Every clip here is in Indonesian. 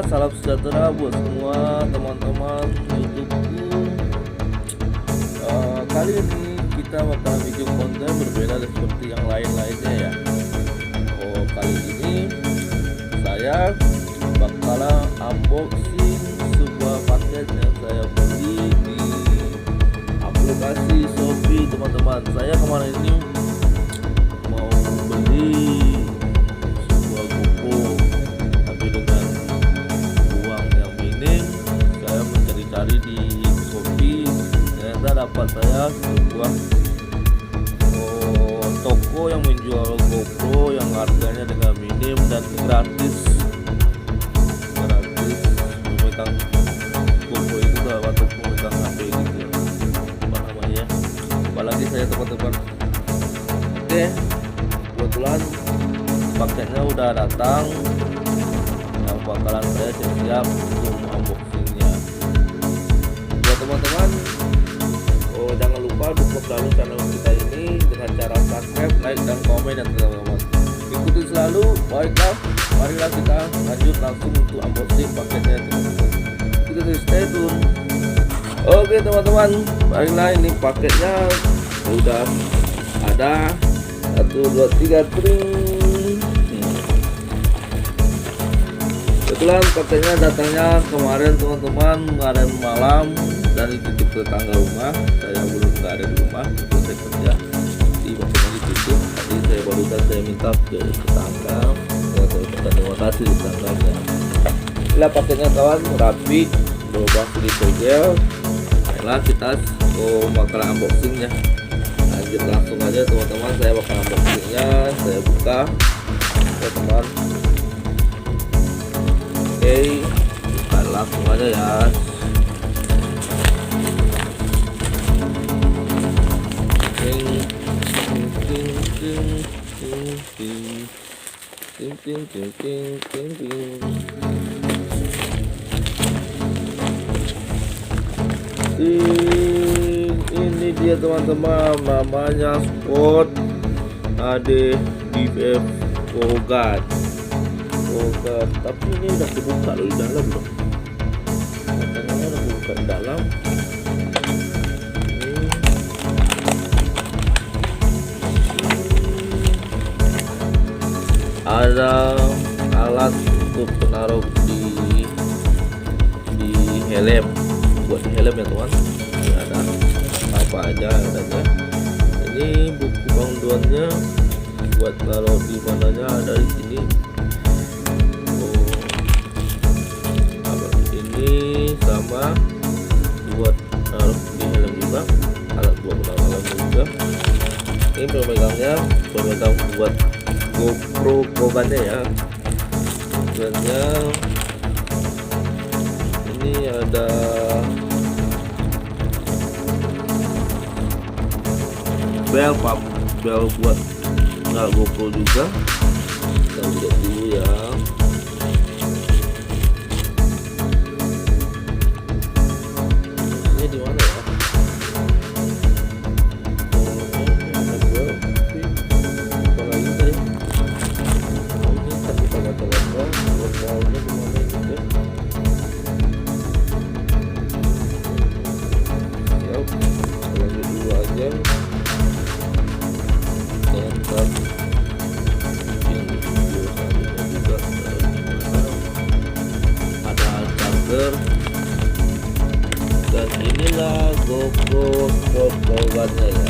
salam sejahtera buat semua teman-teman YouTubeku. Kali ini kita bakal bikin konten berbeda seperti yang lain-lainnya ya. Kali ini saya bakalan unboxing sebuah paket yang saya beli di aplikasi Shopee, teman-teman. Saya kemarin ini mau beli sebuah GoPro, tapi dengan uang yang minim. Saya mencari-cari di Shopee, ternyata dapat saya sebuah toko yang menjual GoPro yang harganya dengan minim dan gratis memegang GoPro itu dapat untuk memegang HP gitu ya, apa namanya, apalagi saya teman-teman. Oke, kebetulan paketnya udah datang, yang bakalan saya siap untuk unboxingnya. Buat teman-teman, jangan lupa dukung selalu channel kita ini dengan cara subscribe, like, dan komen ya teman-teman. Ikuti selalu. Baiklah, marilah kita lanjut langsung untuk unboxing paketnya teman-teman. Kita stay tune. Oke teman-teman, marilah, ini paketnya udah ada. 1, 2, 3 tring. Kebetulan paketnya datangnya kemarin teman-teman, kemarin malam dari titip ke tangga rumah. Saya belum nggak ada di rumah, itu saya kerja di paketnya dititip. Tadi saya barusan saya minta ke tetangga, saya ucapkan terima kasih di tetangganya. Inilah paketnya kawan, rapi, berubah di segel. Baiklah, kita bakal unboxingnya. Lanjut langsung aja teman-teman, saya bakal unboxingnya. Saya buka teman-teman. Oke, kita langsung aja ya. Ini dia teman-teman, namanya spot AD DF Kogat. Tapi ini udah kebuka loh di dalam loh, katanya udah kebuka di dalam. Ada alat untuk penaruh di helm, buat di helm ya teman. Ini ada apa aja adanya. Ini buku panduannya buat taruh di mananya, ada di sini. Ini sama buat taruh di helm juga, alat buat penaruh helm juga. Ini pemegang buat GoPro probannya ya. Sebenarnya ini ada bel buat GoPro juga. Kita lihat dulu ya. Ini di mana ya? Ada charger, dan inilah GoPro probannya ya.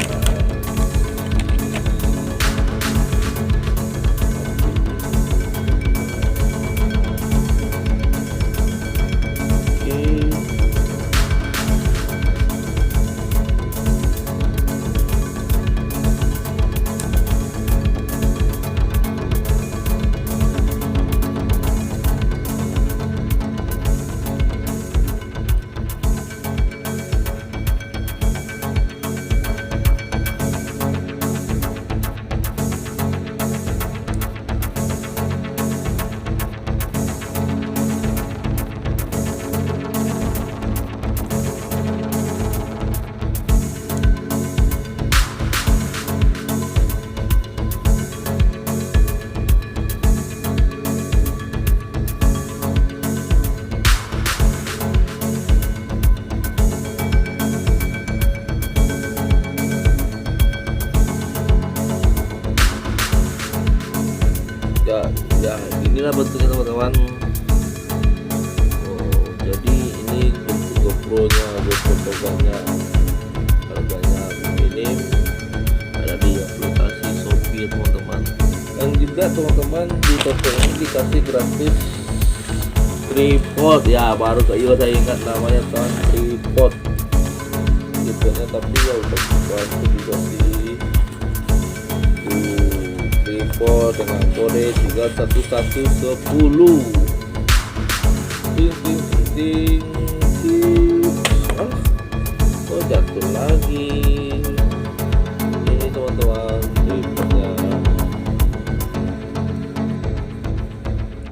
inilah bentuknya teman-teman. Jadi ini bentuk GoPro-nya, GoPro pegangnya. Harganya minim, ada di aplikasi Shopee teman-teman. Dan juga teman-teman di toko ini dikasih gratis tripod ya, baru saya ingat namanya kan, tripod. Tripodnya tapi ya udah bantu juga sih. Tripod dengan kode juga 1110. Ting ting ting ting. Oh jatuh lagi. Ini teman-teman tripodnya.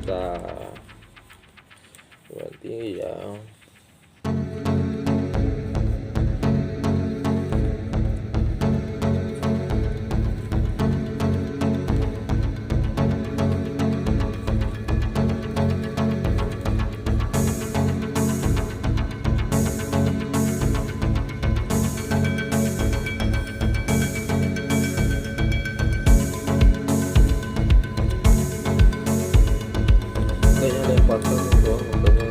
Nah, berarti ya. Kayaknya ada yang pasang doang, makanya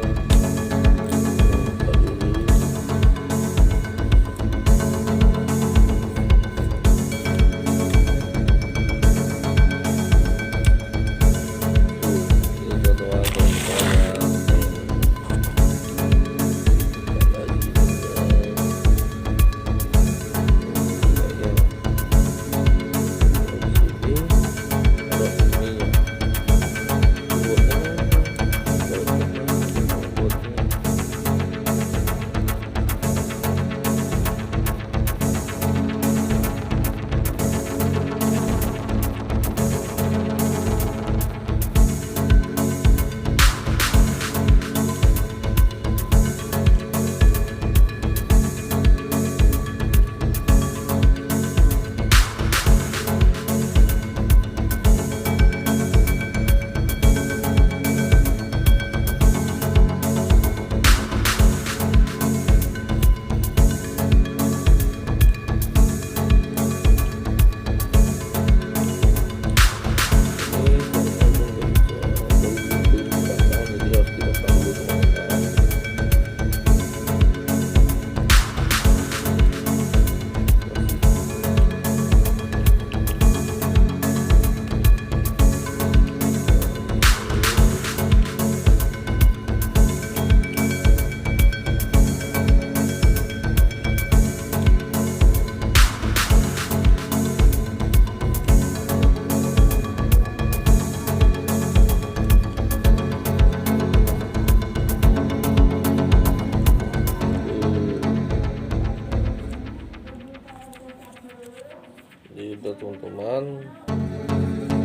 udah teman-teman.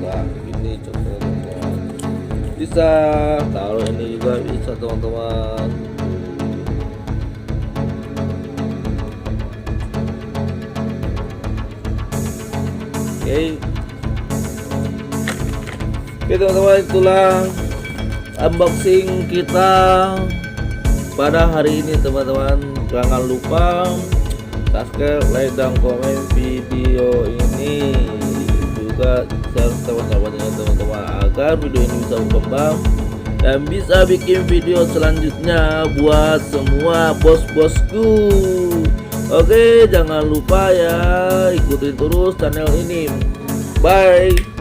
Nah ini contohnya, bisa taruh ini juga bisa teman-teman. Oke teman-teman, itulah unboxing kita pada hari ini teman-teman. Jangan lupa subscribe, like, dan komen video ini, juga share teman-temannya teman-teman, agar video ini bisa berkembang dan bisa bikin video selanjutnya buat semua bos-bosku. Oke, jangan lupa ya, ikutin terus channel ini. Bye.